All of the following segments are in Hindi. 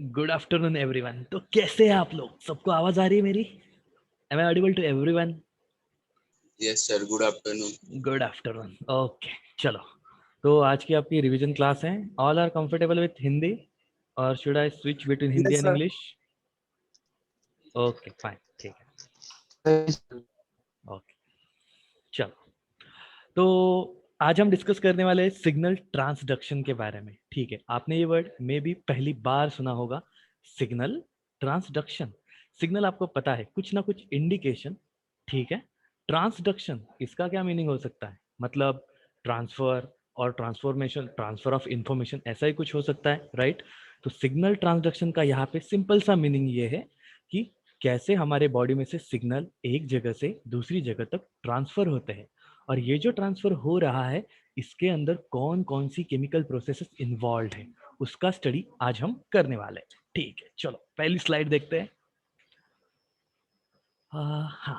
Good afternoon everyone. तो कैसे हैं आप लोग? सबको आवाज आ रही है मेरी? Am I audible to everyone? Yes sir, good afternoon. Good afternoon. Okay, चलो। तो आज की आपकी रिवीजन क्लास है। All are comfortable with Hindi और should I switch between Hindi Yes, and sir. English? Okay fine, ठीक Yes, है। ओके, चलो। तो आज हम डिस्कस करने वाले हैं सिग्नल ट्रांसडक्शन के बारे में। ठीक है, आपने ये वर्ड मे भी पहली बार सुना होगा, सिग्नल ट्रांसडक्शन। सिग्नल आपको पता है, कुछ ना कुछ इंडिकेशन। ठीक है, ट्रांसडक्शन इसका क्या मीनिंग हो सकता है? मतलब ट्रांसफर और ट्रांसफॉर्मेशन, ट्रांसफर ऑफ इंफॉर्मेशन, ऐसा ही कुछ हो सकता है, राइट? तो सिग्नल ट्रांसडक्शन का यहाँ पे सिंपल सा मीनिंग ये है कि कैसे हमारे बॉडी में से सिग्नल एक जगह से दूसरी जगह तक ट्रांसफर होते हैं, और ये जो ट्रांसफर हो रहा है इसके अंदर कौन कौन सी केमिकल प्रोसेसेस इन्वॉल्व है, उसका स्टडी आज हम करने वाले हैं। ठीक है, चलो पहली स्लाइड देखते हैं। हाँ,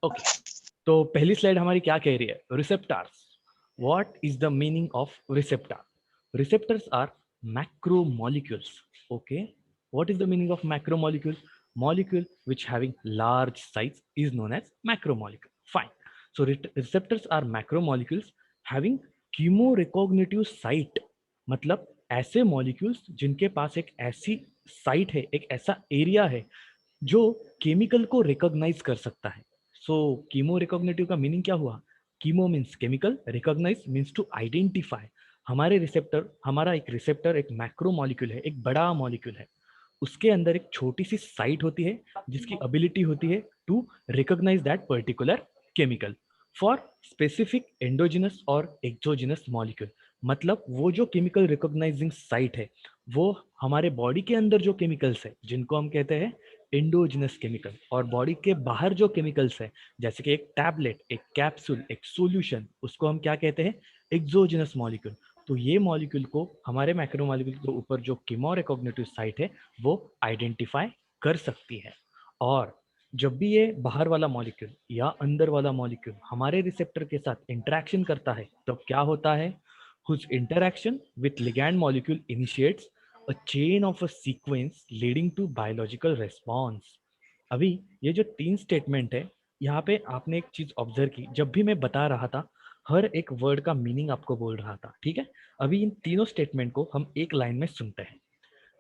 ओके। तो पहली स्लाइड हमारी क्या कह रही है? Receptors. What is the meaning of receptor? Receptors are macromolecules. Okay, what is the meaning of macromolecule? Molecule which having large size is known as macromolecule. Fine. So receptors are macromolecules having chemorrecognitive site. मतलब ऐसे मॉलिक्यूल्स जिनके पास एक ऐसी साइट है, एक ऐसा एरिया है जो केमिकल को रिकॉग्नाइज कर सकता है। सो कीमो रिकॉग्निटिव का मीनिंग क्या हुआ? Chemo means chemical, recognize means to identify. हमारे रिसेप्टर, हमारा एक रिसेप्टर एक मैक्रो मॉलिक्यूल है, एक बड़ा मॉलिक्यूल है। उसके अंदर एक छोटी सी साइट होती है जिसकी एबिलिटी होती है to recognize that particular chemical for specific endogenous और एक्सोजिनस मॉलिक्यूल। मतलब वो जो केमिकल रिकॉग्नाइजिंग साइट है वो हमारे बॉडी के अंदर जो केमिकल्स है जिनको हम कहते हैं एंडोजिनस केमिकल, और बॉडी के बाहर जो केमिकल्स है जैसे कि एक टैबलेट, एक कैप्सूल, एक सॉल्यूशन, उसको हम क्या कहते हैं? Exogenous molecule. तो ये मॉलिक्यूल को हमारे मैक्रो मॉलिक्यूल के ऊपर जो कीमो रिकॉग्निटिव साइट है वो आइडेंटिफाई कर सकती है। और जब भी ये बाहर वाला मॉलिक्यूल या अंदर वाला मॉलिक्यूल हमारे रिसेप्टर के साथ इंटरेक्शन करता है तब तो क्या होता है? whose interaction with ligand molecule initiates a chain of a sequence leading to biological response. अभी ये जो तीन स्टेटमेंट है, यहाँ पे आपने एक चीज ऑब्जर्व की, जब भी मैं बता रहा था हर एक वर्ड का मीनिंग आपको बोल रहा था, ठीक है? अभी इन तीनों स्टेटमेंट को हम एक लाइन में सुनते हैं।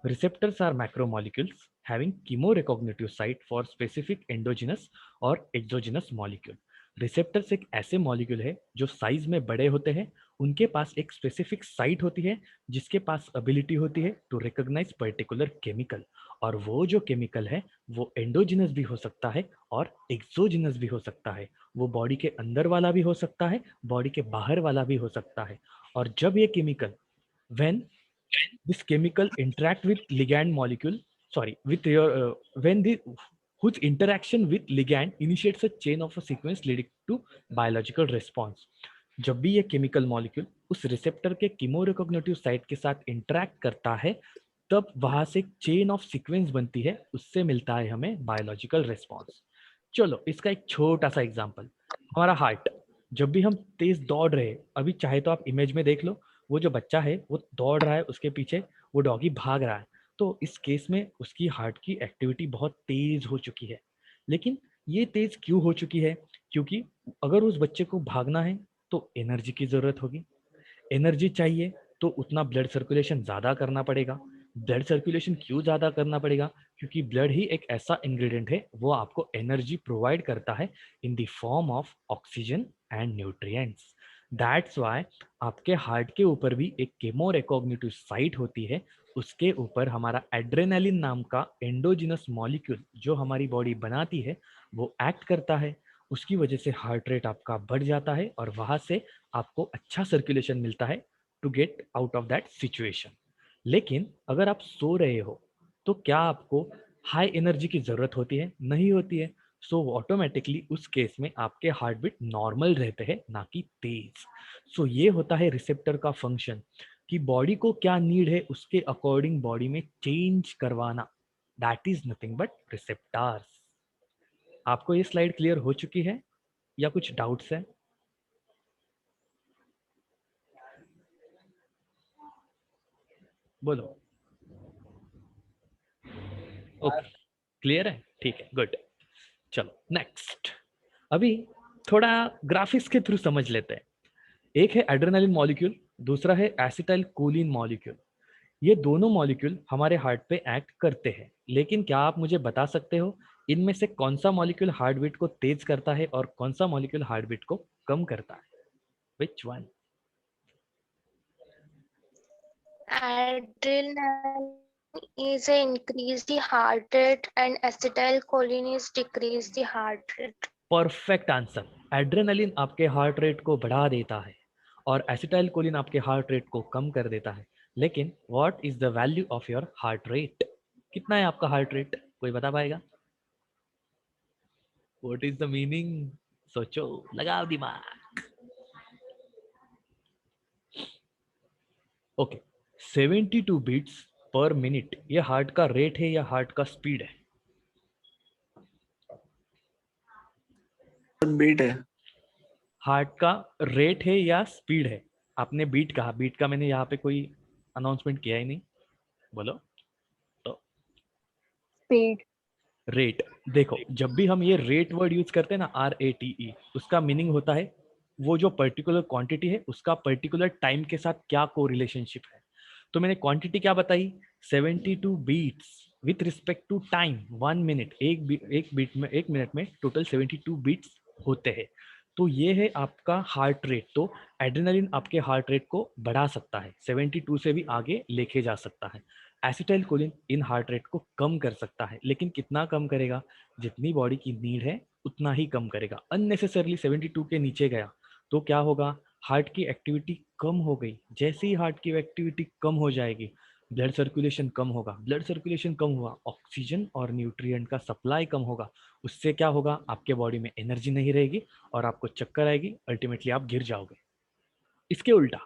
Receptors are macromolecules having chemorrecognitive site for specific endogenous और exogenous molecule. रिसेप्टर्स एक ऐसे मॉलिक्यूल है जो साइज में बड़े होते हैं, उनके पास एक स्पेसिफिक साइट होती है जिसके पास एबिलिटी होती है टू रिकॉग्नाइज पर्टिकुलर केमिकल, और वो जो केमिकल है वो एंडोजिनस भी हो सकता है और एक्सोजिनस भी हो सकता है। वो बॉडी के अंदर वाला भी हो सकता है, बॉडी के बाहर वाला भी हो सकता है। और जब ये chemical when this chemical interact with ligand molecule, sorry, with your when the whose interaction with ligand initiates a chain of a sequence leading to biological response. जब भी ये केमिकल मॉलिक्यूल उस रिसेप्टर के कीमोरिकॉग्निटिव साइट के साथ इंटरेक्ट करता है तब वहां से एक चेन ऑफ सीक्वेंस बनती है, उससे मिलता है हमें बायोलॉजिकल रिस्पॉन्स। चलो इसका एक छोटा सा एग्जांपल, हमारा हार्ट। जब भी हम तेज दौड़ रहे हैं, अभी चाहे तो आप इमेज में देख लो, वो जो बच्चा है वो दौड़ रहा है, उसके पीछे वो डॉगी भाग रहा है। तो इस केस में उसकी हार्ट की एक्टिविटी बहुत तेज हो चुकी है। लेकिन ये तेज क्यों हो चुकी है? क्योंकि अगर उस बच्चे को भागना है तो एनर्जी की जरूरत होगी। एनर्जी चाहिए तो उतना ब्लड सर्कुलेशन ज्यादा करना पड़ेगा। ब्लड सर्कुलेशन क्यों ज्यादा करना पड़ेगा? क्योंकि ब्लड ही एक ऐसा इंग्रेडिएंट है वो आपको एनर्जी प्रोवाइड करता है in the form of oxygen and nutrients. That's why आपके हार्ट के ऊपर भी एक केमो रिकॉग्निटिव साइट होती है, उसके ऊपर हमारा एड्रेनालिन नाम का एंडोजिनस मॉलिक्यूल जो हमारी बॉडी बनाती है वो एक्ट करता है। उसकी वजह से हार्ट रेट आपका बढ़ जाता है और वहां से आपको अच्छा सर्कुलेशन मिलता है to get out of that situation. लेकिन अगर आप सो रहे हो तो क्या आपको हाई एनर्जी की जरूरत होती है? नहीं होती है। सो ऑटोमेटिकली उस केस में आपके हार्ट बीट नॉर्मल रहते हैं, ना कि तेज। सो ये होता है रिसेप्टर का फंक्शन कि बॉडी को क्या नीड है उसके अकॉर्डिंग बॉडी में चेंज करवाना। That is nothing but receptors. आपको ये स्लाइड क्लियर हो चुकी है या कुछ डाउट्स है? बोलो। ओके, क्लियर है, ठीक है, गुड। चलो नेक्स्ट, अभी थोड़ा ग्राफिक्स के थ्रू समझ लेते हैं। एक है एड्रेनालिन मॉलिक्यूल, दूसरा है एसिटाइल कोलिन मॉलिक्यूल। ये दोनों मॉलिक्यूल हमारे हार्ट पे एक्ट करते हैं, लेकिन क्या आप मुझे बता सकते हो इनमें से कौन सा मॉलिक्यूल हार्ट बीट को तेज करता है और कौन सा मॉलिक्यूल हार्ट बीट को कम करता है? Which one? Adrenaline is a increase the heart rate and acetylcholine is decrease the heart rate. Perfect answer. Adrenaline आपके हार्ट रेट को बढ़ा देता है और एसिटाइल कोलिन आपके हार्ट रेट को कम कर देता है। लेकिन what is the value of your heart rate? कितना है आपका हार्ट रेट, कोई बता पाएगा? What is the meaning? सोचो, लगाओ दिमाग। ओके, 72 बीट्स पर मिनट ये हार्ट का रेट है या हार्ट का स्पीड है? बीट है। हार्ट का रेट है या स्पीड है? आपने बीट कहा, बीट का मैंने यहाँ पे कोई अनाउंसमेंट किया ही नहीं, बोलो तो। स्पीड। रेट, देखो जब भी हम ये रेट वर्ड यूज करते हैं ना, RATE, उसका मीनिंग होता है वो जो पर्टिकुलर क्वांटिटी है उसका पर्टिकुलर टाइम के साथ क्या को रिलेशनशिप है। तो मैंने क्वांटिटी क्या बताई? 72 beats with respect to time, 1 minute, एक मिनट में टोटल 72 बीट्स होते हैं। तो ये है आपका हार्ट रेट। तो एड्रेनालिन आपके हार्ट रेट को बढ़ा सकता है, 72 से भी आगे लेके जा सकता है। Acetyl choline in heart rate को कम कर सकता है, लेकिन कितना कम करेगा? जितनी बॉडी की नीड है उतना ही कम करेगा। अननेसेसरली 72 के नीचे गया तो क्या होगा? हार्ट की एक्टिविटी कम हो गई। जैसे ही हार्ट की एक्टिविटी कम हो जाएगी, ब्लड सर्कुलेशन कम होगा। ब्लड सर्कुलेशन कम हुआ, ऑक्सीजन और न्यूट्रिएंट का सप्लाई कम होगा। उससे क्या होगा? आपके बॉडी में एनर्जी नहीं रहेगी और आपको चक्कर आएगी, अल्टीमेटली आप गिर जाओगे। इसके उल्टा,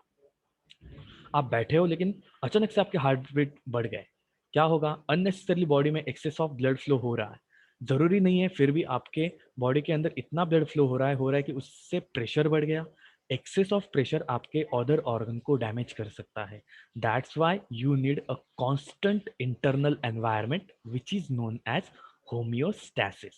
आप बैठे हो लेकिन अचानक से आपके हार्ट बीट बढ़ गए, क्या होगा? अननेसेसरली बॉडी में एक्सेस ऑफ ब्लड फ्लो हो रहा है। जरूरी नहीं है, फिर भी आपके बॉडी के अंदर इतना ब्लड फ्लो हो रहा है कि उससे प्रेशर बढ़ गया। एक्सेस ऑफ प्रेशर आपके अदर ऑर्गन को डैमेज कर सकता है। That's why you need a constant internal environment which is known as homeostasis.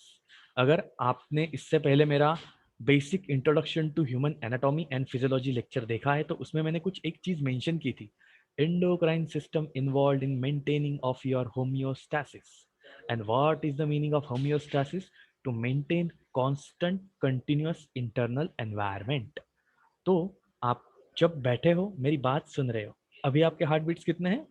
अगर आपने इससे पहले मेरा basic introduction to human anatomy and physiology lecture देखा है तो उसमें मैंने कुछ एक चीज मेंशन की थी, endocrine system involved in maintaining of your homeostasis. And what is the meaning of homeostasis? To maintain constant continuous internal environment. तो आप जब बैठे हो, मेरी बात सुन रहे हो, अभी आपके हार्ट बीट्स कितने हैं?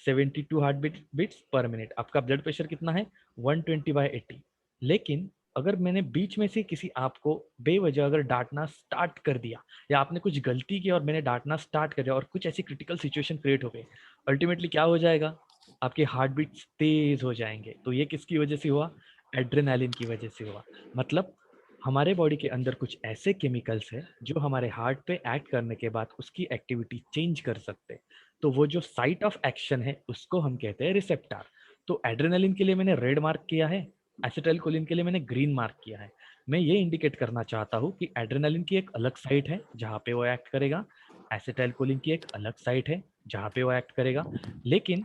72 हार्ट बीट्स पर मिनट। आपका ब्लड प्रेशर कितना है? 120/80। लेकिन अगर मैंने बीच में से किसी आपको बेवजह अगर डांटना स्टार्ट कर दिया, या आपने कुछ गलती की और मैंने डांटना स्टार्ट कर दिया और कुछ ऐसी क्रिटिकल सिचुएशन क्रिएट हो गई, अल्टीमेटली क्या हो जाएगा? आपके हार्ट बीट्स तेज हो जाएंगे। तो ये किसकी वजह से हुआ? एड्रेनालिन की वजह से हुआ। मतलब हमारे बॉडी के अंदर कुछ ऐसे केमिकल्स हैं जो हमारे हार्ट पे एक्ट करने के बाद उसकी एक्टिविटी चेंज कर सकते हैं। तो वो जो साइट ऑफ एक्शन है उसको हम कहते हैं रिसेप्टर। तो एड्रेनालिन के लिए मैंने रेड मार्क किया है, एसिटाइलकोलिन के लिए मैंने ग्रीन मार्क किया है। मैं ये इंडिकेट करना चाहता हूँ कि एड्रेनालिन की एक अलग साइट है जहाँ पे वो एक्ट करेगा, एसिटाइलकोलिन की एक अलग साइट है जहाँ पे वो एक्ट करेगा। लेकिन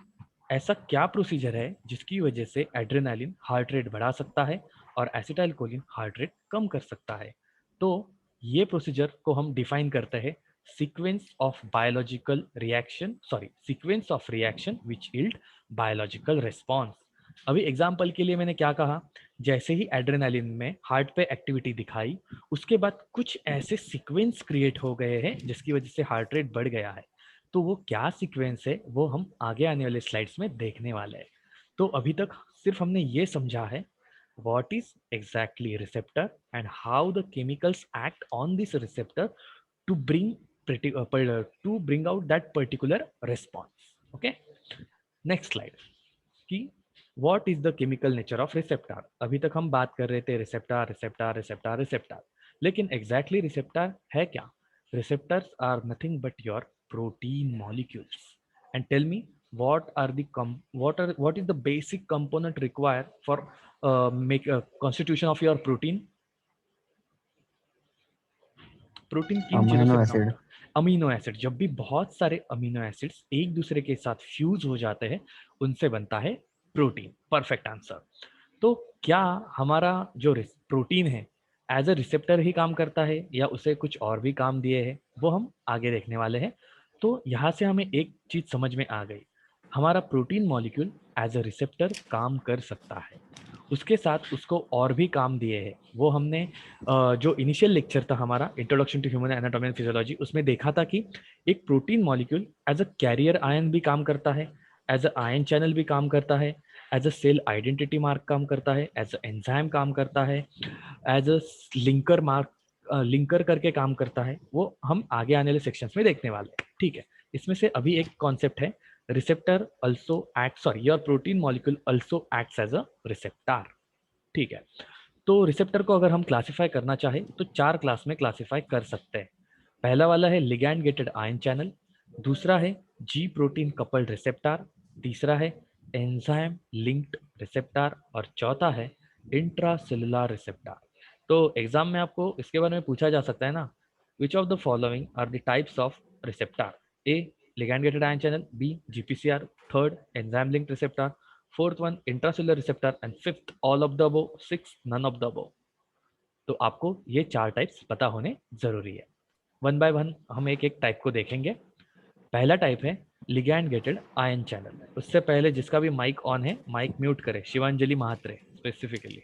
ऐसा क्या प्रोसीजर है जिसकी वजह से एड्रेनालिन हार्ट रेट बढ़ा सकता है और एसिटाइलकोलिन हार्ट रेट कम कर सकता है? तो ये प्रोसीजर को हम डिफाइन करते हैं sequence of biological reaction, sequence of reaction which yield biological response. अभी एग्जाम्पल के लिए मैंने क्या कहा, जैसे ही एड्रेनालिन में हार्ट पे एक्टिविटी दिखाई, उसके बाद कुछ ऐसे सीक्वेंस क्रिएट हो गए हैं जिसकी वजह से हार्ट रेट बढ़ गया है। तो वो क्या सीक्वेंस है वो हम आगे आने वाले स्लाइड्स में देखने वाले हैं। तो अभी तक सिर्फ हमने ये समझा है what is exactly receptor and how the chemicals act on this receptor to bring out that particular response. Okay, next slide कि what is the chemical nature of receptor। अभी तक हम बात कर रहे थे रिसेप्टर, लेकिन exactly receptor है क्या? Receptors are nothing but your protein molecules. And tell me what is the basic component required for make a constitution of your protein? Protein किन चीजों से अमीनो बना एसिड। होता है? Amino acid. जब भी बहुत सारे अमीनो एसिड्स एक दूसरे के साथ फ्यूज हो जाते हैं, उनसे बनता है प्रोटीन, परफेक्ट आंसर। तो क्या हमारा जो प्रोटीन है एज अ रिसेप्टर ही काम करता है या उसे कुछ और भी काम दिए हैं, वो हम आगे देखने वाले हैं। तो यहाँ से हमें एक चीज समझ में आ गई, हमारा protein molecule as a receptor काम कर सकता है, उसके साथ उसको और भी काम दिए हैं। वो हमने जो इनिशियल लेक्चर था हमारा introduction to human anatomy and physiology, उसमें देखा था कि एक protein molecule as a carrier ion भी काम करता है, एज अ आयन चैनल भी काम करता है, as a cell identity mark काम करता है, एज अ एंजाइम काम करता है, as a linker mark linker करके काम करता है। वो हम आगे आने वाले सेक्शंस में देखने वाले हैं, ठीक है। इसमें से अभी एक कॉन्सेप्ट है, receptor also act, sorry, your protein molecule also acts as a receptor, ठीक है। तो रिसेप्टर को अगर हम क्लासिफाई करना चाहें तो 4 क्लास में क्लासिफाई कर सकते हैं। पहला वाला है लिगैंड गेटेड आयन चैनल, दूसरा है जी प्रोटीन कपल्ड रिसेप्टर, तीसरा है एंजाइम लिंक्ड रिसेप्टर और चौथा है इंट्रासेलुलर रिसेप्टर। तो एग्जाम में आपको इसके बारे में पूछा जा सकता है ना, which of the following are the types of receptor? A ligand gated ion channel, B GPCR, third enzyme linked receptor, fourth one intracellular receptor and fifth all of the above, sixth none of the above। तो आपको ये 4 टाइप्स पता होने जरूरी है। वन बाय वन हम एक एक टाइप को देखेंगे। पहला टाइप है लिगैंड गेटेड आयन चैनल। उससे पहले जिसका भी माइक ऑन है माइक म्यूट करे, शिवांजली महात्रे स्पेसिफिकली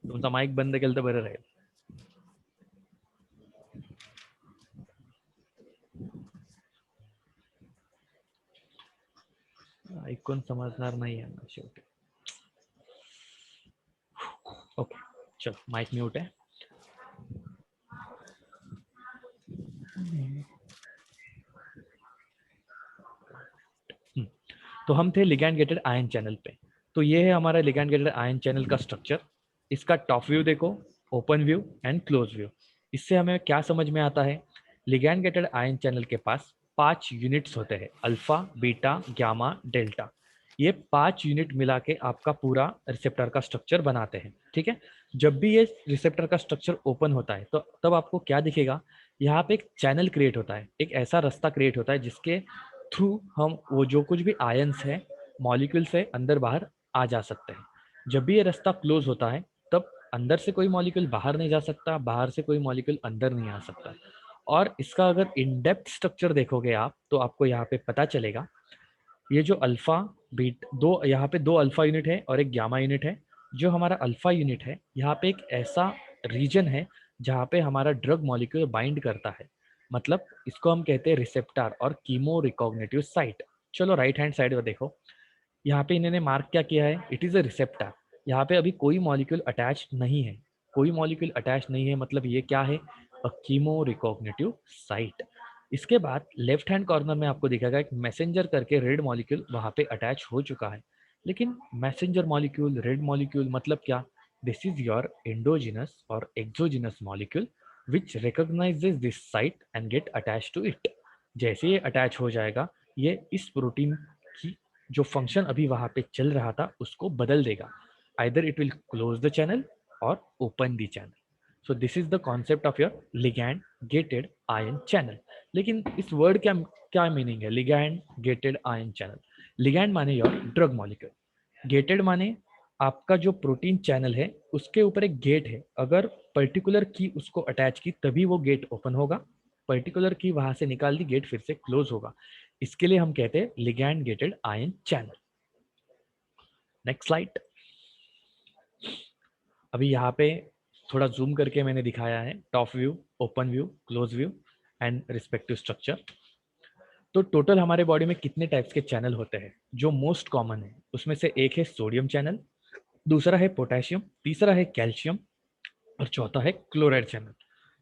तुमचा माइक बंद केलं तर बरं राहील। ऐकून समजणार नाही आहे ना शेवटी। ओके चलो माइक म्यूट है। तो हम थे लिगैंड गेटेड आयन चैनल पे। तो ये है हमारा लिगैंड गेटेड आयन चैनल का स्ट्रक्चर। इसका टॉप व्यू देखो, open view and close view. इससे हमें क्या समझ में आता है, लिगैंड गेटेड आयन चैनल के पास 5 यूनिट्स होते हैं, अल्फा बीटा गामा डेल्टा। ये 5 यूनिट मिला के आपका पूरा रिसेप्टर का स्ट्रक्चर बनाते हैं, ठीक है। जब भी ये रिसेप्टर का स्ट्रक्चर ओपन होता है तो तब आपको क्या दिखेगा, यहाँ पे एक चैनल क्रिएट होता है, एक ऐसा रास्ता क्रिएट होता है जिसके थ्रू हम वो जो कुछ भी आयंस है मॉलिक्यूल से अंदर बाहर आ जा सकते हैं। जब भी ये रास्ता क्लोज होता है तब अंदर से कोई मॉलिक्यूल बाहर नहीं जा सकता, बाहर से कोई मॉलिक्यूल अंदर नहीं आ सकता। और इसका अगर इन डेप्थ स्ट्रक्चर देखोगे आप तो आपको यहाँ पे पता चलेगा, ये जो अल्फा बीट दो, यहाँ पे 2 अल्फा यूनिट है और एक गामा यूनिट है। जो हमारा अल्फा यूनिट है यहाँ पे एक ऐसा रीजन है जहाँ पे हमारा ड्रग मॉलिक्यूल बाइंड करता है, मतलब इसको हम कहते हैं रिसेप्टर और कीमो रिकॉग्निटिव साइट। चलो राइट हैंड साइड में देखो, यहाँ पे इन्होंने मार्क क्या किया है, इट इज अ रिसेप्टर। यहाँ पे अभी कोई मॉलिक्यूल अटैच नहीं है, कोई मॉलिक्यूल अटैच नहीं है, मतलब ये क्या है, अ कीमो रिकॉग्निटिव साइट। इसके बाद लेफ्ट हैंड कॉर्नर में आपको दिखेगा एक मैसेंजर करके रेड मॉलिक्यूल वहाँ पे अटैच हो चुका है। लेकिन मैसेंजर मॉलिक्यूल, रेड मॉलिक्यूल मतलब क्या, दिस इज योर एंडोजिनस और exogenous molecule which recognises this site and get attach to it. जैसे ये अटैच हो जाएगा ये इस प्रोटीन की जो फंक्शन अभी वहां पे चल रहा था उसको बदल देगा, either it will close the channel और open the channel. So this is the concept of your ligand gated ion channel. लेकिन इस वर्ड क्या क्या मीनिंग है, ligand gated ion channel? Ligand माने योर ड्रग मॉलिक्यूल, गेटेड माने आपका जो प्रोटीन चैनल है उसके ऊपर एक गेट है, अगर पर्टिकुलर की उसको अटैच की तभी वो गेट ओपन होगा, पर्टिकुलर की वहां से निकाल दी गेट फिर से क्लोज होगा। इसके लिए हम कहते हैं ligand gated ion channel. Next slide. अभी यहाँ पे थोड़ा जूम करके मैंने दिखाया है top view, open view, close view and respective structure. तो टोटल हमारे बॉडी में कितने टाइप्स के चैनल होते हैं? जो मोस्ट कॉमन है उसमें से एक है सोडियम चैनल, दूसरा है पोटेशियम, तीसरा है कैल्शियम और चौथा है क्लोराइड चैनल।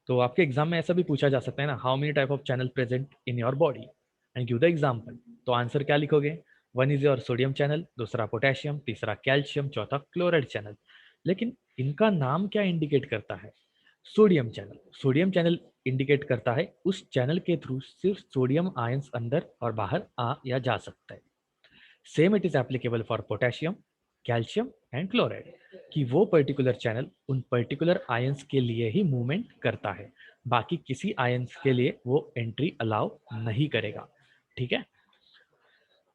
तो आपके एग्जाम में ऐसा भी पूछा जा सकता है ना, how many type of channel present in your body and give the example. तो आंसर क्या लिखोगे, one is your sodium channel, दूसरा पोटेशियम, तीसरा कैल्शियम, चौथा क्लोराइड चैनल। लेकिन इनका नाम क्या इंडिकेट करता है? Sodium channel. Sodium channel indicate करता है उस चैनल के थ्रू सिर्फ सोडियम आयंस अंदर और बाहर आ या जा सकता है। Same it is applicable for potassium, calcium and chloride, कि वो पर्टिकुलर चैनल उन पर्टिकुलर आयंस के लिए ही मूवमेंट करता है, बाकी किसी आयंस के लिए वो एंट्री अलाउ नहीं करेगा, ठीक है।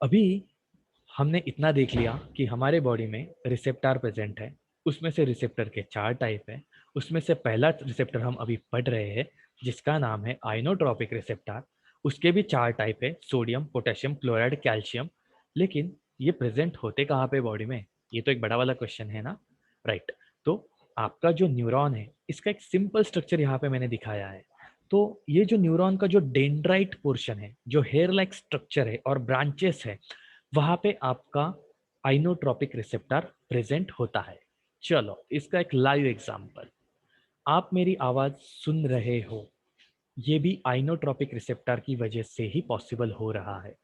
अभी हमने इतना देख लिया कि हमारे बॉडी में रिसेप्टर प्रेजेंट है, उसमें से रिसेप्टर के 4 टाइप है। उसमें से पहला रिसेप्टर हम अभी पढ़ रहे हैं जिसका नाम है आइनोट्रोपिक रिसेप्टर। उसके भी 4 टाइप है, सोडियम, पोटेशियम, क्लोराइड, कैल्शियम। लेकिन ये प्रेजेंट होते कहाँ पे बॉडी में, ये तो एक बड़ा वाला क्वेश्चन है ना, राइट। तो आपका जो न्यूरॉन है इसका एक सिंपल स्ट्रक्चर यहाँ पे मैंने दिखाया है। तो ये जो न्यूरॉन का जो डेंड्राइट पोर्शन है, जो हेयर लाइक स्ट्रक्चर है और ब्रांचेस है, वहां पे आपका आइनोट्रोपिक रिसेप्टर प्रेजेंट होता है। चलो इसका एक लाइव एग्जांपल, आप मेरी आवाज सुन रहे हो, ये भी आइनोट्रोपिक रिसेप्टर की वजह से ही पॉसिबल हो रहा है।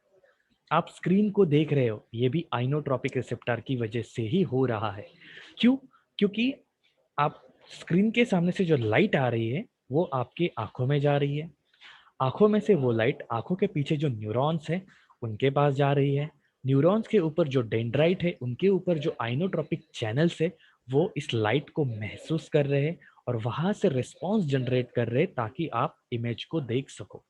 आप स्क्रीन को देख रहे हो, ये भी आइनोट्रोपिक रिसेप्टर की वजह से ही हो रहा है। क्यों? क्योंकि आप स्क्रीन के सामने से जो लाइट आ रही है वो आपकी आंखों में जा रही है, आंखों में से वो लाइट आंखों के पीछे जो न्यूरॉन्स है उनके पास जा रही है, न्यूरॉन्स के ऊपर जो डेंड्राइट है उनके ऊपर जो आइनोट्रोपिक चैनल्स है वो इस लाइट को महसूस कर रहे हैं और वहां से रिस्पॉन्स जनरेट कर रहे हैं ताकि आप इमेज को देख सको।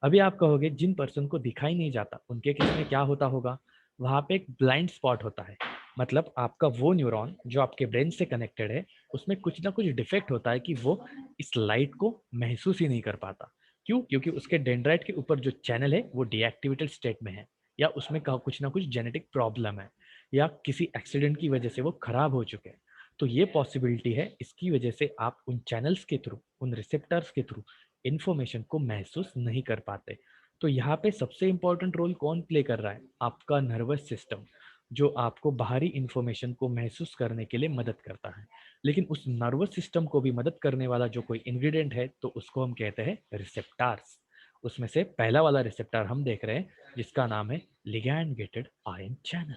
अभी आप कहोगे जिन पर्सन को दिखाई नहीं जाता उनके केस में क्या होता होगा, वहां पे एक ब्लाइंड स्पॉट होता है। मतलब आपका वो न्यूरॉन जो आपके ब्रेन से कनेक्टेड है उसमें कुछ ना कुछ डिफेक्ट होता है कि वो इस लाइट को महसूस ही नहीं कर पाता। क्यों? क्योंकि उसके डेंड्राइट के ऊपर जो चैनल है वो डीएक्टिवेटेड स्टेट में है, या उसमें कुछ ना कुछ जेनेटिक प्रॉब्लम है, या किसी एक्सीडेंट की वजह से वो खराब हो चुके हैं। तो ये पॉसिबिलिटी है, इसकी वजह से आप उन चैनल्स के थ्रू, उन रिसेप्टर्स के थ्रू इंफॉर्मेशन को महसूस नहीं कर पाते। तो यहाँ पे सबसे इंपॉर्टेंट रोल कौन प्ले कर रहा है? आपका नर्वस सिस्टम, जो आपको बाहरी इंफॉर्मेशन को महसूस करने के लिए मदद करता है। लेकिन उस नर्वस सिस्टम को भी मदद करने वाला जो कोई इंग्रेडिएंट है तो उसको हम कहते हैं रिसेप्टार्स। उसमें से पहला वाला रिसेप्टर हम देख रहे हैं जिसका नाम है ligand gated ion channel.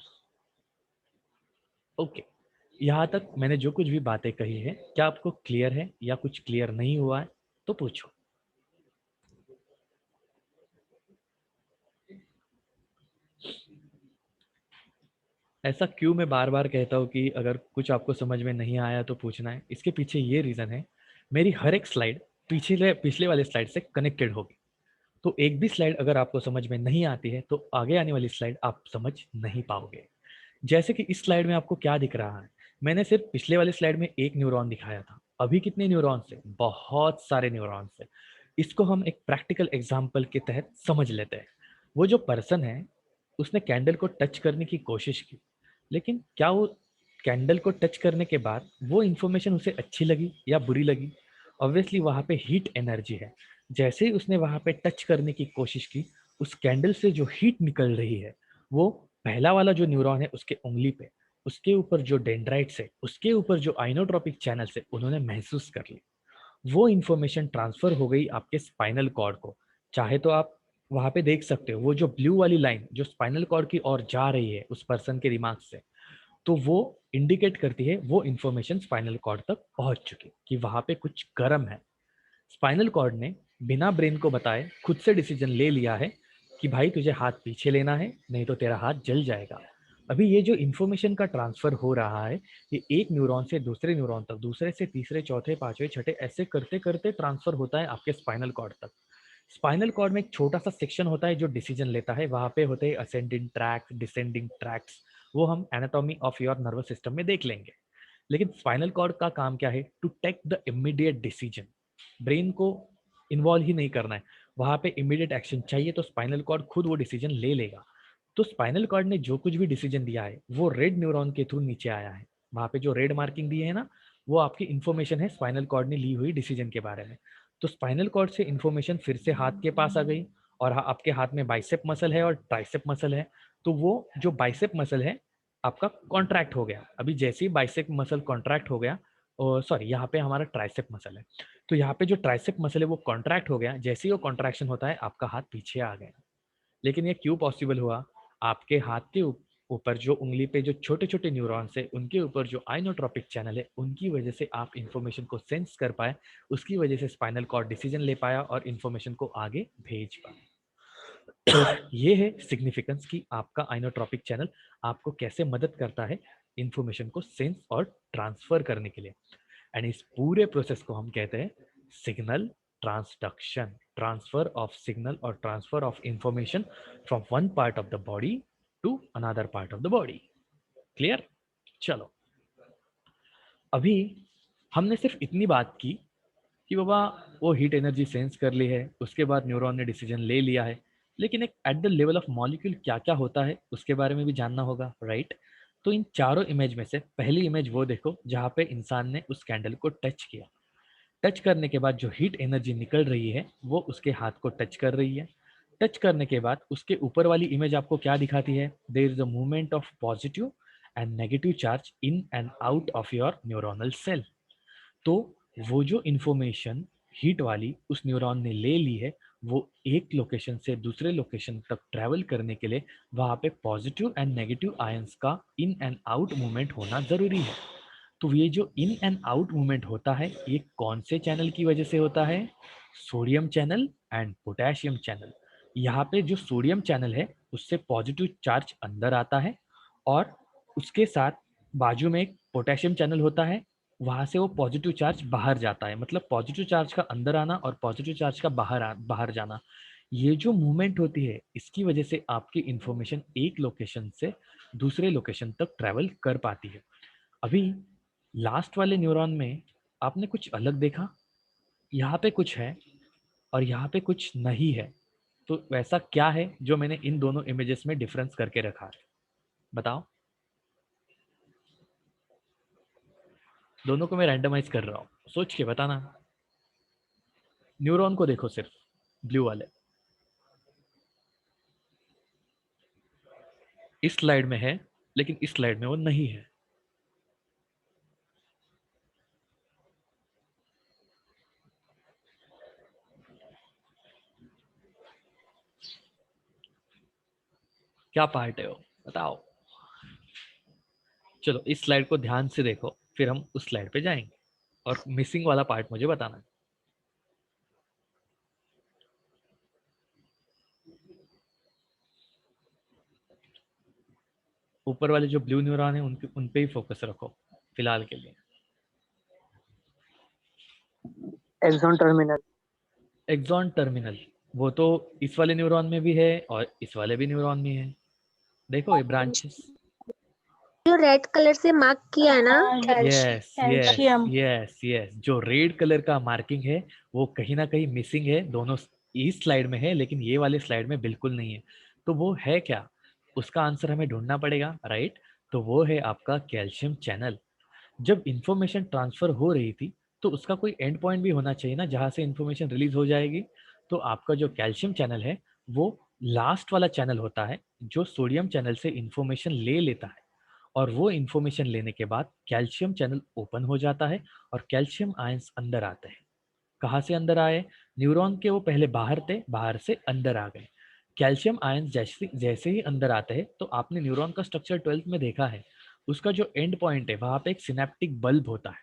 Okay, यहाँ तक मैंने जो कुछ भी बातें कही है क्या आपको क्लियर है या कुछ क्लियर नहीं हुआ है तो पूछो। ऐसा क्यों मैं बार बार कहता हूँ कि अगर कुछ आपको समझ में नहीं आया तो पूछना है, इसके पीछे ये रीजन है, मेरी हर एक स्लाइड पिछले पिछले वाले स्लाइड से कनेक्टेड होगी। तो एक भी स्लाइड अगर आपको समझ में नहीं आती है तो आगे आने वाली स्लाइड आप समझ नहीं पाओगे। जैसे कि इस स्लाइड में आपको क्या दिख रहा है, मैंने सिर्फ पिछले वाले स्लाइड में एक न्यूरॉन दिखाया था, अभी कितने न्यूरॉन्स है? बहुत सारे न्यूरॉन्स है। इसको हम एक प्रैक्टिकल एग्जाम्पल के तहत समझ लेते हैं। वो जो पर्सन है उसने कैंडल को टच करने की कोशिश की, लेकिन क्या वो कैंडल को टच करने के बाद वो इंफॉर्मेशन उसे अच्छी लगी या बुरी लगी? ऑब्वियसली वहां पे हीट एनर्जी है। जैसे ही उसने वहां पे टच करने की कोशिश की, उस कैंडल से जो हीट निकल रही है वो पहला वाला जो न्यूरॉन है उसके उंगली पे, उसके ऊपर जो डेंड्राइट्स है, उसके ऊपर जो आइनोट्रोपिक चैनल्स है, उन्होंने महसूस कर ली। वो इंफॉर्मेशन ट्रांसफर हो गई आपके स्पाइनल कॉर्ड को। चाहे तो आप वहां पे देख सकते हो वो जो ब्लू वाली लाइन जो स्पाइनल कॉर्ड की ओर जा रही है उस पर्सन के दिमाग से, तो वो इंडिकेट करती है वो इंफॉर्मेशन स्पाइनल कॉर्ड तक पहुंच चुकी कि वहां पे कुछ गर्म है। स्पाइनल कॉर्ड ने बिना ब्रेन को बताए खुद से डिसीजन ले लिया है कि भाई तुझे हाथ पीछे लेना है, नहीं तो तेरा हाथ जल जाएगा। अभी ये जो इन्फॉर्मेशन का ट्रांसफर हो रहा है, ये एक न्यूरॉन से दूसरे न्यूरॉन तक, दूसरे से तीसरे, चौथे, पांचवे, छठे, ऐसे करते करते ट्रांसफर होता है आपके स्पाइनल कॉर्ड तक। स्पाइनल कॉर्ड में एक छोटा सा सेक्शन होता है जो डिसीजन लेता है, वहां पे होते हैं असेंडिंग ट्रैक्ट, डिसेंडिंग ट्रैक्ट्स, वो हम anatomy of your nervous system में देख लेंगे। लेकिन स्पाइनल कॉर्ड का काम क्या है? To take the immediate decision. Brain को इन्वॉल्व ही नहीं करना है, वहां पे इमीडिएट एक्शन चाहिए तो स्पाइनल कॉर्ड खुद वो डिसीजन ले लेगा। तो स्पाइनल कॉर्ड ने जो कुछ भी डिसीजन दिया है वो रेड न्यूरॉन के थ्रू नीचे आया है। वहां पे जो रेड मार्किंग दी है ना, वो आपकी इंफॉर्मेशन है स्पाइनल कॉर्ड ने ली हुई डिसीजन के बारे में। तो स्पाइनल कॉर्ड से इंफॉर्मेशन फिर से हाथ के पास आ गई, और आपके हाथ में बाइसेप मसल है और ट्राइसेप मसल है। तो वो जो बाइसेप मसल है आपका कॉन्ट्रैक्ट हो गया। अभी जैसे ही बाइसेप मसल कॉन्ट्रैक्ट हो गया, सॉरी यहाँ पे हमारा ट्राइसेप मसल है, तो यहाँ पे जो ट्राइसेप मसल है वो कॉन्ट्रैक्ट हो गया। जैसे ही वो कॉन्ट्रैक्शन होता है आपका हाथ पीछे आ गया। लेकिन ये क्यों पॉसिबल हुआ? आपके हाथ के ऊपर जो उंगली पे जो छोटे छोटे न्यूरॉन्स है उनके ऊपर जो आइनोट्रोपिक चैनल है उनकी वजह से आप इंफॉर्मेशन को सेंस कर पाए, उसकी वजह से स्पाइनल कॉर्ड डिसीजन ले पाया और इंफॉर्मेशन को आगे भेज पाया। ये है सिग्निफिकेंस कि आपका आइनोट्रोपिक चैनल आपको कैसे मदद करता है इंफॉर्मेशन को सेंस और ट्रांसफर करने के लिए। एंड इस पूरे प्रोसेस को हम कहते हैं signal transduction, transfer of signal और transfer of information from one part of the body to another part of the body. Clear? चलो, अभी हमने सिर्फ इतनी बात की कि बाबा वो हीट एनर्जी सेंस कर ली है, उसके बाद न्यूरॉन ने डिसीजन ले लिया है, लेकिन एक at the level of molecule क्या क्या होता है उसके बारे में भी जानना होगा, राइट? तो इन चारों इमेज में से पहली इमेज वो देखो जहाँ पे इंसान ने उस कैंडल को टच किया। टच करने के बाद जो हीट एनर्जी निकल रही है वो उसके हाथ को टच कर रही है। टच करने के बाद उसके ऊपर वाली इमेज आपको क्या दिखाती है? There is a movement of positive and negative charge in and out of your neuronal cell. तो वो जो इंफॉर्मेशन हीट वाली उस न्यूरॉन ने ले ली है वो एक लोकेशन से दूसरे लोकेशन तक ट्रैवल करने के लिए वहाँ पे पॉजिटिव एंड नेगेटिव आयंस का इन एंड आउट मूवमेंट होना ज़रूरी है। तो ये जो इन एंड आउट मूवमेंट होता है ये कौन से चैनल की वजह से होता है? Sodium channel and potassium channel. यहाँ पे जो सोडियम चैनल है उससे पॉजिटिव चार्ज अंदर आता है और उसके साथ बाजू में एक पोटेशियम चैनल होता है, वहाँ से वो पॉजिटिव चार्ज बाहर जाता है। मतलब पॉजिटिव चार्ज का अंदर आना और पॉजिटिव चार्ज का बाहर जाना, ये जो मूवमेंट होती है इसकी वजह से आपकी इंफॉर्मेशन एक लोकेशन से दूसरे लोकेशन तक ट्रैवल कर पाती है। अभी लास्ट वाले न्यूरॉन में आपने कुछ अलग देखा, यहाँ पे कुछ है और यहाँ पे कुछ नहीं है। तो वैसा क्या है जो मैंने इन दोनों इमेजेस में डिफरेंस करके रखा है? बताओ। दोनों को मैं रैंडमाइज कर रहा हूँ, सोच के बताना। न्यूरॉन को देखो सिर्फ, ब्लू वाले। इस स्लाइड में है लेकिन इस स्लाइड में वो नहीं है। क्या पार्ट है वो? बताओ। चलो इस स्लाइड को ध्यान से देखो, फिर हम उस स्लाइड पे जाएंगे और मिसिंग वाला पार्ट मुझे बताना है। ऊपर वाले जो ब्लू न्यूरॉन है उनके उन पे ही फोकस रखो फिलहाल के लिए। Axon terminal. एक्सॉन टर्मिनल, वो तो इस वाले न्यूरॉन में भी है और इस वाले भी न्यूरॉन में है। देखो ये ब्रांचेस। जो रेड कलर से मार्क किया है ना, yes yes calcium. Yes yes, जो रेड कलर का मार्किंग है वो कहीं ना कहीं मिसिंग है। दोनों इस स्लाइड में है लेकिन ये वाले स्लाइड में बिल्कुल नहीं है। तो वो है क्या? उसका आंसर हमें ढूंढना पड़ेगा, राइट? तो वो है आपका कैल्शियम चैनल। जब इंफॉर्मेशन ट्रांसफर हो रही थी तो उसका कोई एंड पॉइंट भी होना चाहिए ना, जहाँ से इंफॉर्मेशन रिलीज हो जाएगी। तो आपका जो कैल्शियम चैनल है वो लास्ट वाला चैनल होता है जो सोडियम चैनल से इंफॉर्मेशन ले लेता है और वो इंफॉर्मेशन लेने के बाद कैल्शियम चैनल ओपन हो जाता है और कैल्शियम आयंस अंदर आते हैं। कहाँ से अंदर आए? न्यूरॉन के वो पहले बाहर थे, बाहर से अंदर आ गए। कैल्शियम आयंस जैसे जैसे ही अंदर आते हैं तो आपने न्यूरॉन का स्ट्रक्चर 12th में देखा है। उसका जो एंड पॉइंट है वहाँ पे एक सिनेप्टिक बल्ब होता है,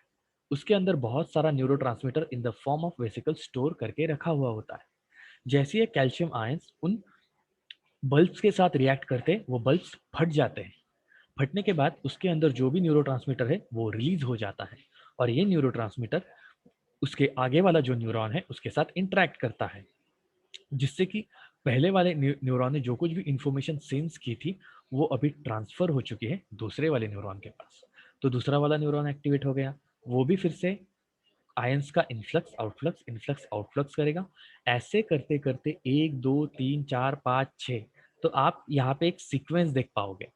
उसके अंदर बहुत सारा neurotransmitter in the form of vesicle store करके रखा हुआ होता है। जैसे ये कैल्शियम आयंस उन बल्ब्स के साथ रिएक्ट करते वो बल्ब्स फट जाते हैं। फटने के बाद उसके अंदर जो भी न्यूरोट्रांसमीटर है वो रिलीज हो जाता है और ये न्यूरोट्रांसमीटर उसके आगे वाला जो न्यूरॉन है उसके साथ इंटरेक्ट करता है, जिससे कि पहले वाले न्यूरॉन ने जो कुछ भी इंफॉर्मेशन सेंस की थी वो अभी ट्रांसफर हो चुकी है दूसरे वाले न्यूरॉन के पास। तो दूसरा वाला न्यूरॉन एक्टिवेट हो गया, वो भी फिर से आयंस का इन्फ्लक्स आउटफ्लक्स करेगा। ऐसे करते करते 1 2 3 4 5 6, तो आप यहाँ पे एक सीक्वेंस देख पाओगे।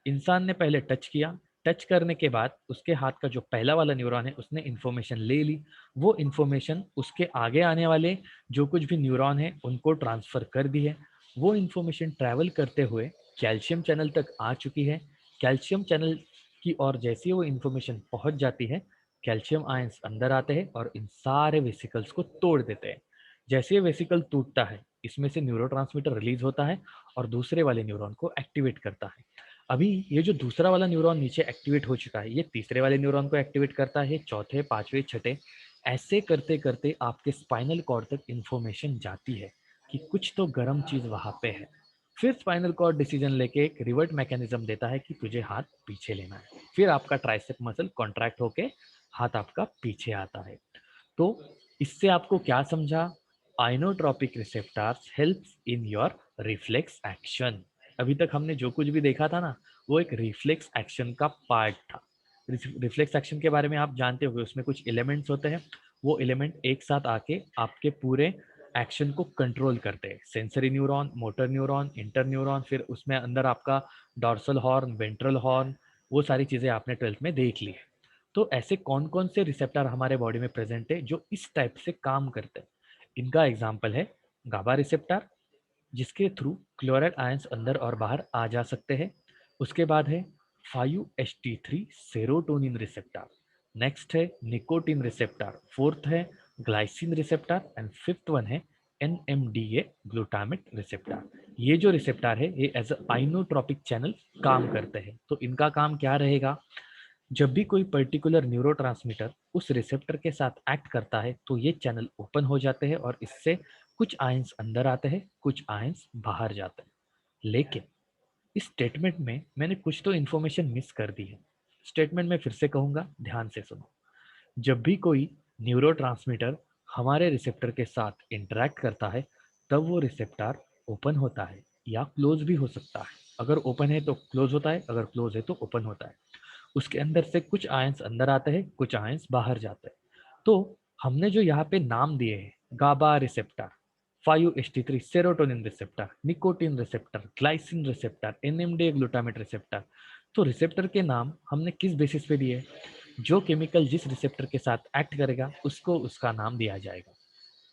इंसान ने पहले टच किया, टच करने के बाद उसके हाथ का जो पहला वाला न्यूरॉन है उसने इंफॉर्मेशन ले ली। वो इंफॉर्मेशन उसके आगे आने वाले जो कुछ भी न्यूरॉन है उनको ट्रांसफर कर दी है। वो इंफॉर्मेशन ट्रैवल करते हुए कैल्शियम चैनल तक आ चुकी है। कैल्शियम चैनल की ओर जैसे ही वो इंफॉर्मेशन पहुंच जाती है, कैल्शियम आयंस अंदर आते हैं और इन सारे वेसिकल्स को तोड़ देते हैं। जैसे ये वेसिकल टूटता है इसमें से न्यूरोट्रांसमीटर रिलीज होता है और दूसरे वाले न्यूरॉन को एक्टिवेट करता है। अभी ये जो दूसरा वाला न्यूरॉन नीचे एक्टिवेट हो चुका है ये तीसरे वाले न्यूरॉन को एक्टिवेट करता है, चौथे, पांचवे, छठे, ऐसे करते करते आपके स्पाइनल कॉर्ड तक इंफॉर्मेशन जाती है कि कुछ तो गर्म चीज वहां पे है। फिर स्पाइनल कॉर्ड डिसीजन लेके एक रिवर्ट मैकेनिज्म देता है कि तुझे हाथ पीछे लेना है। फिर आपका ट्राइसेप मसल कॉन्ट्रैक्ट होके हाथ आपका पीछे आता है। तो इससे आपको क्या समझा? Inotropic receptors helps in your reflex action. अभी तक हमने जो कुछ भी देखा था ना, वो एक रिफ्लेक्स एक्शन का पार्ट था। रिफ्लेक्स एक्शन के बारे में आप जानते होंगे, उसमें कुछ एलिमेंट्स होते हैं, वो एलिमेंट एक साथ आके आपके पूरे एक्शन को कंट्रोल करते हैं। Sensory neuron, motor neuron, inter neuron, फिर उसमें अंदर आपका डॉर्सल हॉर्न, वेंट्रल हॉर्न, वो सारी चीज़ें आपने 12th में देख ली है। तो ऐसे कौन कौन से रिसेप्टर हमारे बॉडी में प्रेजेंट है जो इस टाइप से काम करते हैं? इनका एग्जाम्पल है गाबा रिसेप्टर, जिसके थ्रू क्लोराइड आयंस अंदर और बाहर आ जा सकते हैं। उसके बाद है 5-HT3 सेरोटोनिन रिसेप्टर। नेक्स्ट है निकोटिन रिसेप्टर। फोर्थ है glycine receptor and fifth one है NMDA ग्लूटामेट रिसेप्टर। ये जो रिसेप्टर है ये एज अ आइनोट्रोपिक चैनल काम करते हैं। तो इनका काम क्या रहेगा? जब भी कोई पर्टिकुलर न्यूरोट्रांसमीटर उस रिसेप्टर के साथ एक्ट करता है तो ये चैनल ओपन हो जाते हैं और इससे कुछ आयंस अंदर आते हैं, कुछ आयंस बाहर जाते हैं। लेकिन इस स्टेटमेंट में मैंने कुछ तो इन्फॉर्मेशन मिस कर दी है। स्टेटमेंट में फिर से कहूंगा, ध्यान से सुनो। जब भी कोई न्यूरोट्रांसमीटर हमारे रिसेप्टर के साथ इंटरेक्ट करता है तब वो रिसेप्टर ओपन होता है या क्लोज भी हो सकता है। अगर ओपन है तो क्लोज होता है, अगर क्लोज है तो ओपन होता है। उसके अंदर से कुछ आयंस अंदर आते हैं, कुछ आयंस बाहर जाते हैं। तो हमने जो यहाँ पे नाम दिए हैं, GABA receptor, 5-HT3 serotonin receptor, nicotine receptor, glycine receptor, NMDA glutamate receptor, तो रिसेप्टर के नाम हमने किस बेसिस पे दिए? जो केमिकल जिस रिसेप्टर के साथ एक्ट करेगा उसको उसका नाम दिया जाएगा।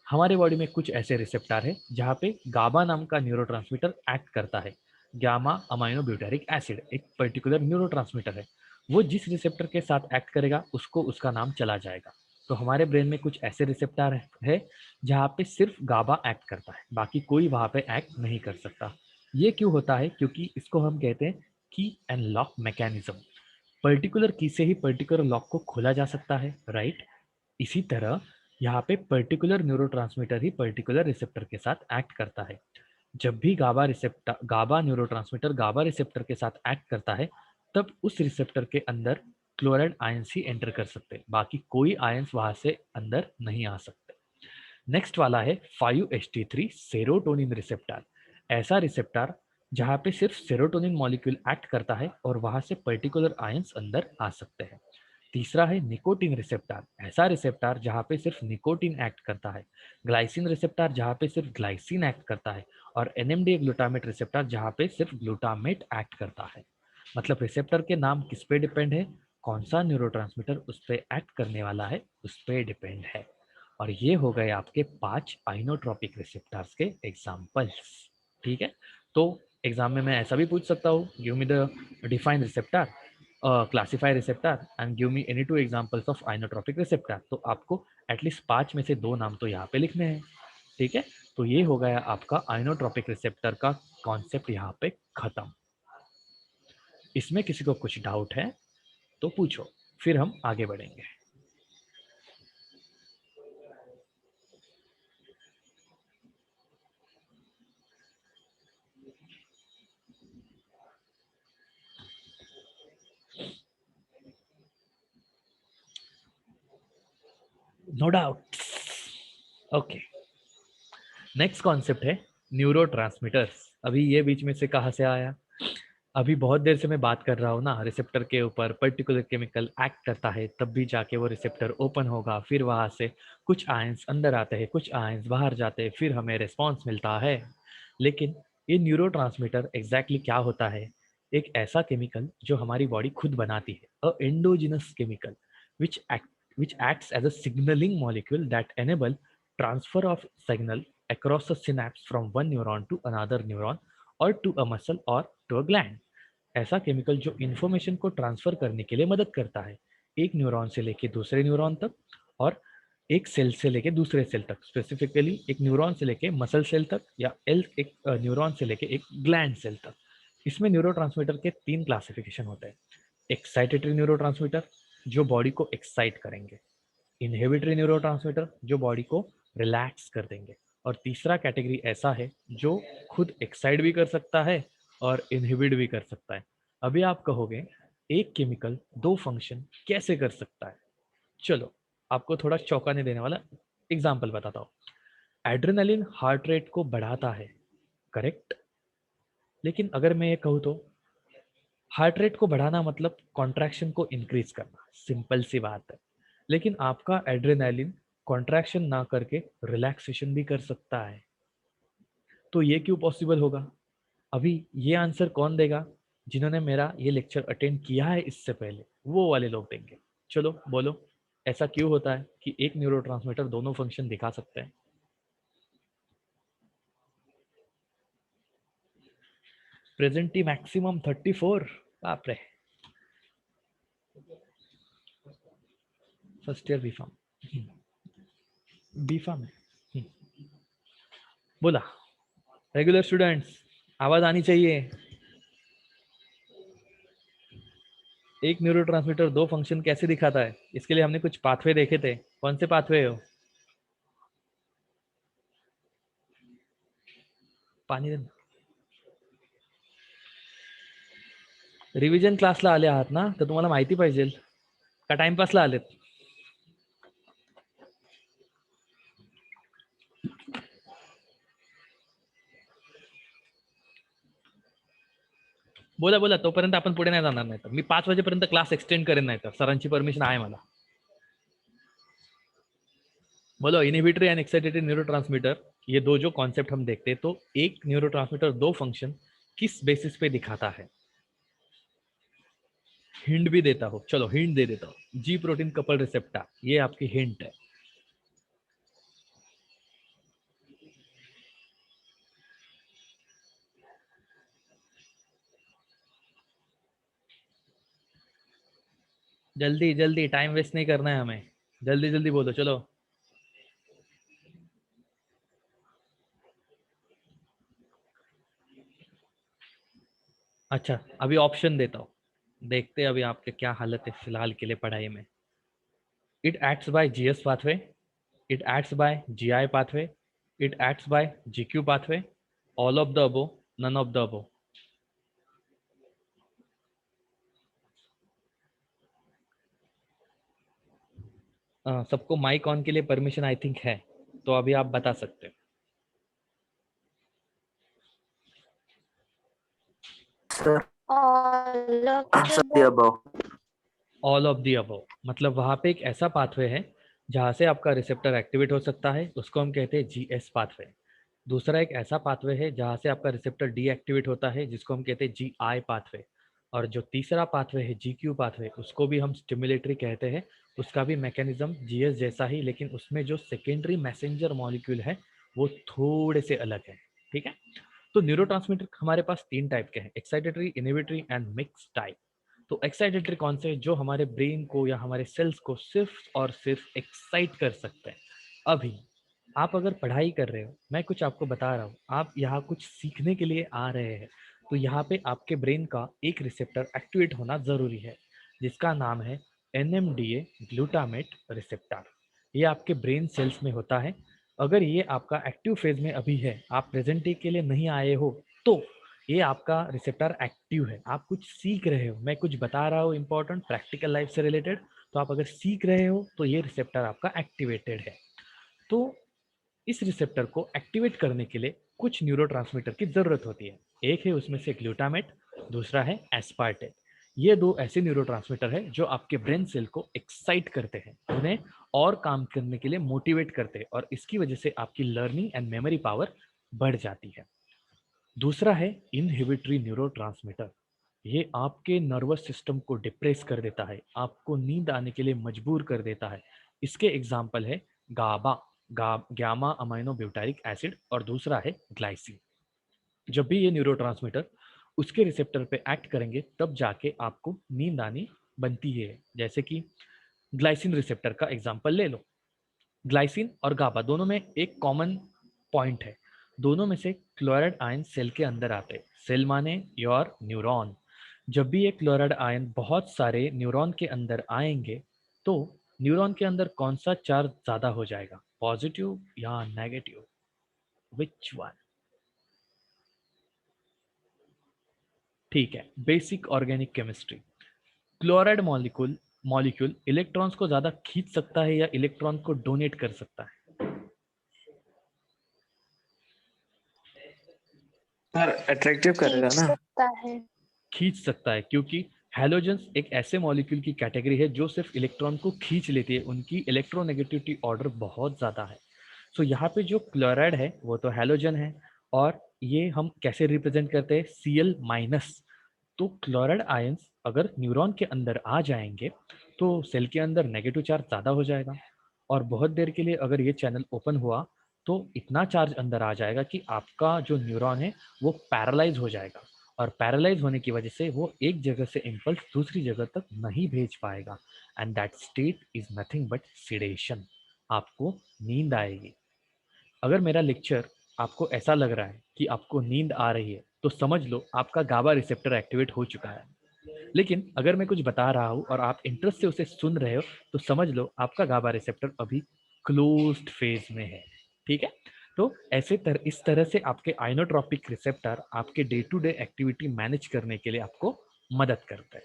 हमारे बॉडी में कुछ ऐसे रिसेप्टर है जहाँ पे गाबा नाम का न्यूरोट्रांसमीटर एक्ट करता है। गामा अमाइनो ब्यूटारिक एसिड एक पर्टिकुलर न्यूरोट्रांसमीटर है, वो जिस रिसेप्टर के साथ एक्ट करेगा उसको उसका नाम चला जाएगा। तो हमारे ब्रेन में कुछ ऐसे रिसेप्टर है जहाँ पे सिर्फ गाबा एक्ट करता है, बाकी कोई वहाँ पे एक्ट नहीं कर सकता। ये क्यों होता है? क्योंकि इसको हम कहते हैं की एंड लॉक मैकेनिज्म। पर्टिकुलर की से ही पर्टिकुलर लॉक को खोला जा सकता है, राइट? इसी तरह यहाँ पे पर्टिकुलर न्यूरोट्रांसमीटर ही पर्टिकुलर रिसेप्टर के साथ एक्ट करता है। जब भी गाबा न्यूरोट्रांसमीटर गाबा रिसेप्टर के साथ एक्ट करता है तब उस रिसेप्टर के अंदर क्लोराइड आयंस ही एंटर कर सकते हैं, बाकी कोई आयंस वहां से अंदर नहीं आ सकते। नेक्स्ट वाला है 5-HT3 सेरोटोनिन रिसेप्टर। ऐसा रिसेप्टर जहाँ पे सिर्फ सेरोटोनिन मॉलिक्यूल एक्ट करता है और वहां से पर्टिकुलर आयंस अंदर आ सकते हैं। तीसरा है निकोटिन रिसेप्टर। ऐसा रिसेप्टर जहाँ पे सिर्फ निकोटिन एक्ट करता है। ग्लाइसिन रिसेप्टर जहाँ पे सिर्फ ग्लाइसिन एक्ट करता है। और NMDA ग्लूटामेट रिसेप्टर जहाँ पे सिर्फ ग्लूटामेट एक्ट करता है। मतलब रिसेप्टर के नाम किस पे डिपेंड है? कौन सा न्यूरोट्रांसमीटर उस पर एक्ट करने वाला है उस पर डिपेंड है। और ये हो गए आपके 5 आइनोट्रोपिक रिसेप्टर्स के एग्जाम्पल्स। ठीक है, तो एग्जाम में मैं ऐसा भी पूछ सकता हूँ, give me the define receptor, classify receptor and give me any 2 examples of inotropic receptor. तो आपको एटलीस्ट 5 में से 2 नाम तो यहाँ पे लिखने हैं। ठीक है, तो ये हो गया आपका आइनोट्रोपिक रिसेप्टर का कॉन्सेप्ट यहाँ पे खत्म। इसमें किसी को कुछ डाउट है तो पूछो, फिर हम आगे बढ़ेंगे। No doubt. Okay, next concept है न्यूरोट्रांसमीटर्स। अभी ये बीच में से कहाँ से आया? अभी बहुत देर से मैं बात कर रहा हूँ ना, रिसेप्टर के ऊपर पर्टिकुलर केमिकल एक्ट करता है तब भी जाके वो रिसेप्टर ओपन होगा, फिर वहाँ से कुछ आयंस अंदर आते हैं, कुछ आयंस बाहर जाते हैं, फिर हमें रिस्पॉन्स मिलता है। लेकिन ये न्यूरोट्रांसमीटर एग्जैक्टली क्या होता है? एक ऐसा केमिकल जो हमारी बॉडी खुद बनाती है, a endogenous chemical which acts as a signaling molecule that enable transfer of signal across a synapse from one neuron to another neuron or to a muscle or to a gland। ऐसा केमिकल जो इन्फॉर्मेशन को ट्रांसफर करने के लिए मदद करता है, एक न्यूरॉन से लेके दूसरे न्यूरॉन तक और एक सेल से लेके दूसरे सेल तक, स्पेसिफिकली एक न्यूरॉन से लेके मसल सेल तक या एक न्यूरॉन से लेके एक ग्लैंड सेल तक। इसमें न्यूरोट्रांसमीटर के 3 क्लासिफिकेशन होते हैं। एक्साइटेटरी न्यूरोट्रांसमीटर जो बॉडी को एक्साइट करेंगे, इनहिबिटरी न्यूरोट्रांसमीटर जो बॉडी को रिलैक्स कर देंगे, और तीसरा कैटेगरी ऐसा है जो खुद एक्साइट भी कर सकता है और इनहिबिट भी कर सकता है। अभी आप कहोगे एक केमिकल 2 फंक्शन कैसे कर सकता है? चलो आपको थोड़ा चौंकाने देने वाला एग्जाम्पल बताता हूँ। एड्रेनलिन हार्ट रेट को बढ़ाता है, करेक्ट? लेकिन अगर मैं ये कहूँ तो हार्ट रेट को बढ़ाना मतलब कॉन्ट्रैक्शन को इंक्रीज करना, सिंपल सी बात है। लेकिन आपका एड्रेनालिन कॉन्ट्रैक्शन ना करके रिलैक्सेशन भी कर सकता है। तो ये क्यों पॉसिबल होगा? अभी ये आंसर कौन देगा? जिन्होंने मेरा ये लेक्चर अटेंड किया है इससे पहले, वो वाले लोग देंगे। चलो बोलो, ऐसा क्यों होता है कि एक न्यूरोट्रांसमीटर दोनों फंक्शन दिखा सकते हैं? प्रेजेंटी मैक्सिमम 34। बाप रे, फर्स्ट ईयर बीफार्म, बीफार्म है। बोला, रेगुलर स्टूडेंट्स आवाज आनी चाहिए। एक न्यूरोट्रांसमीटर दो फंक्शन कैसे दिखाता है? इसके लिए हमने कुछ पाथवे देखे थे। कौन से पाथवे हो? पाणी दे. रिव्हिजन क्लासला आले आहात ना, तर तुम्हाला माहिती पाहिजे का टाइमपासला आलेत? बोला बोला, तोपर्यंत आपण पुढे नाही जाणार. नाही तर मी 5 वाजेपर्यंत क्लास एक्सटेंड करेन, नाही तर सरांची परमिशन आहे मला. बोलो, इनहिबिटरी एंड एक्साइटेटरी न्यूरोट्रांसमीटर, ये दो जो कॉन्सेप्ट हम देखते हैं, तो एक न्यूरोट्रांसमीटर दो फंक्शन किस बेसिस पे दिखाता है? हिंट भी देता हो, चलो हिंट दे देता हूं। जी प्रोटीन कपल रिसेप्टर, ये आपकी हिंट है। जल्दी जल्दी, टाइम वेस्ट नहीं करना है हमें, जल्दी जल्दी बोलो। चलो, अच्छा अभी ऑप्शन देता हूँ, देखते हैं अभी आपके क्या हालत है फिलहाल के लिए पढ़ाई में। It acts by GS pathway, it acts by GI pathway, it acts by GQ pathway, all of the above, none of the above. सबको माइक ऑन के लिए परमिशन आई थिंक है, तो अभी आप बता सकते हैं। Sir, All of answer the the above. above. All of the above मतलब वहां पे एक ऐसा पाथवे है जहां से आपका रिसेप्टर एक्टिवेट हो सकता है, उसको हम कहते हैं जीएस पाथवे। दूसरा एक ऐसा पाथवे है जहां से आपका रिसेप्टर डीएक्टिवेट होता है, जिसको हम कहते हैं जीआई पाथवे। और जो तीसरा पाथवे है जीक्यू पाथवे, उसको भी हम स्टिमुलेटरी कहते हैं। उसका भी मैकेनिज्म जीएस जैसा ही, लेकिन उसमें जो सेकेंडरी मैसेंजर मॉलिक्यूल है वो थोड़े से अलग है। ठीक है, तो न्यूरोट्रांसमीटर हमारे पास 3 टाइप के हैं, excitatory, inhibitory and mix type. तो एक्साइटेटरी कौन से? जो हमारे ब्रेन को या हमारे सेल्स को सिर्फ और सिर्फ एक्साइट कर सकते हैं। अभी आप अगर पढ़ाई कर रहे हो, मैं कुछ आपको बता रहा हूँ, आप यहाँ कुछ सीखने के लिए आ रहे हैं, तो यहाँ पे आपके ब्रेन का एक रिसेप्टर एक्टिवेट होना जरूरी है, जिसका नाम है NMDA ग्लूटामेट रिसेप्टर। ये आपके ब्रेन सेल्स में होता है। अगर ये आपका एक्टिव फेज में अभी है, आप प्रेजेंट डे के लिए नहीं आए हो, तो ये आपका रिसेप्टर एक्टिव है, आप कुछ सीख रहे हो, मैं कुछ बता रहा हूँ इंपॉर्टेंट प्रैक्टिकल लाइफ से रिलेटेड, तो आप अगर सीख रहे हो तो ये रिसेप्टर आपका एक्टिवेटेड है। तो इस रिसेप्टर को एक्टिवेट करने के लिए कुछ न्यूरोट्रांसमीटर की जरूरत होती है। एक है उसमें से ग्लूटामेट, दूसरा है एस्पार्टेट। ये दो ऐसे न्यूरोट्रांसमीटर है जो आपके ब्रेन सेल को एक्साइट करते हैं, उन्हें और काम करने के लिए मोटिवेट करते हैं, और इसकी वजह से आपकी लर्निंग एंड मेमोरी पावर बढ़ जाती है। दूसरा है इनहिबिटरी न्यूरोट्रांसमीटर। ये आपके नर्वस सिस्टम को डिप्रेस कर देता है, आपको नींद आने के लिए मजबूर कर देता है। इसके एग्जाम्पल है गाबा, गामा अमाइनो ब्यूटारिक एसिड, और दूसरा है ग्लाइसिन। जब भी ये न्यूरोट्रांसमीटर उसके रिसेप्टर पे एक्ट करेंगे, तब जाके आपको नींद आनी बनती है। जैसे कि ग्लाइसिन रिसेप्टर का एग्जाम्पल ले लो। ग्लाइसिन और गाबा दोनों में एक कॉमन पॉइंट है, दोनों में से क्लोराइड आयन सेल के अंदर आते हैं। सेल माने योर न्यूरॉन। जब भी ये क्लोराइड आयन बहुत सारे न्यूरॉन के अंदर आएंगे, तो न्यूरॉन के अंदर कौन सा चार्ज ज्यादा हो जाएगा, पॉजिटिव या नेगेटिव? Which one? ठीक है, basic organic chemistry. Chloride molecule electrons को ज्यादा खींच सकता है या इलेक्ट्रॉन को डोनेट कर सकता है? सर अट्रैक्टिव करेगा खींच ना। सकता है। खींच सकता है, क्योंकि हैलोजेंस एक ऐसे मॉलिक्यूल की कैटेगरी है जो सिर्फ इलेक्ट्रॉन को खींच लेती है, उनकी इलेक्ट्रोनेगेटिविटी ऑर्डर बहुत ज़्यादा है। सो यहाँ पे जो क्लोराइड है वो तो हैलोजन है, और ये हम कैसे रिप्रेजेंट करते हैं, Cl माइनस। तो क्लोराइड आयंस अगर न्यूरॉन के अंदर आ जाएंगे तो सेल के अंदर नेगेटिव चार्ज ज़्यादा हो जाएगा, और बहुत देर के लिए अगर ये चैनल ओपन हुआ तो इतना चार्ज अंदर आ जाएगा कि आपका जो न्यूरॉन है वो पैरालाइज हो जाएगा, और पैरालाइज होने की वजह से वो एक जगह से इम्पल्स दूसरी जगह तक नहीं भेज पाएगा, and that state is nothing but sedation. आपको नींद आएगी। अगर मेरा लेक्चर आपको ऐसा लग रहा है कि आपको नींद आ रही है तो समझ लो आपका गाबा रिसेप्टर एक्टिवेट हो चुका है। लेकिन अगर मैं कुछ बता रहा हूँ और आप इंटरेस्ट से उसे सुन रहे हो तो समझ लो आपका गाबा रिसेप्टर अभी क्लोज्ड फेज में है। ठीक है, तो इस तरह से आपके आइनोट्रॉपिक रिसेप्टर आपके day to day activity manage करने के लिए आपको मदद करता है।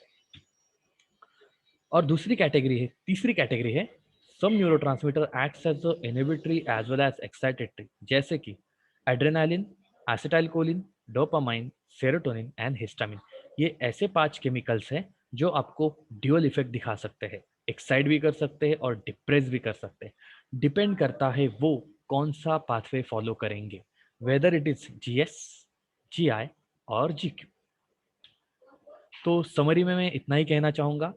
और तीसरी कैटेगरी है some neurotransmitter acts as a inhibitory as well as excitatory, जैसे कि adrenaline, acetylcholine, dopamine, serotonin and histamine. ये ऐसे 5 केमिकल्स हैं जो आपको ड्यूअल इफेक्ट दिखा सकते हैं, एक्साइट भी कर सकते हैं और डिप्रेस भी कर सकते हैं। डिपेंड करता है वो कौन सा पाथवे फॉलो करेंगे, whether it is GS, GI और GQ। तो समरी में मैं इतना ही कहना चाहूँगा।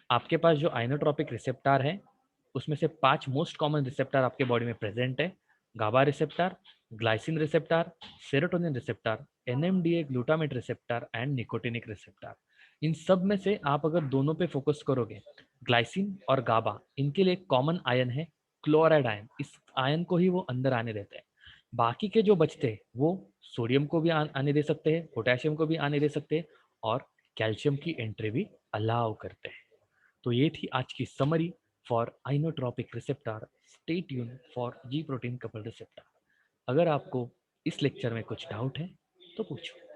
आपके पास जो आइनोट्रॉपिक रिसेप्टर है उसमें से 5 मोस्ट कॉमन रिसेप्टर आपके बॉडी में प्रेजेंट है: GABA receptor, glycine receptor, serotonin receptor, NMDA glutamate receptor and nicotinic receptor. इन सब में से आप अगर दोनों पे फोकस करोगे, ग्लाइसिन और गाबा, इनके लिए कॉमन आयन है क्लोराइड आयन। इस आयन को ही वो अंदर आने देते हैं। बाकी के जो बचते हैं वो सोडियम को भी आने दे सकते हैं, पोटेशियम को भी आने दे सकते हैं, और कैल्शियम की एंट्री भी अलाउ करते हैं। तो ये थी आज की summary for inotropic receptor. Stay tune for ji protein couple receptor. अगर आपको इस लेक्चर में कुछ डाउट है तो पूछो।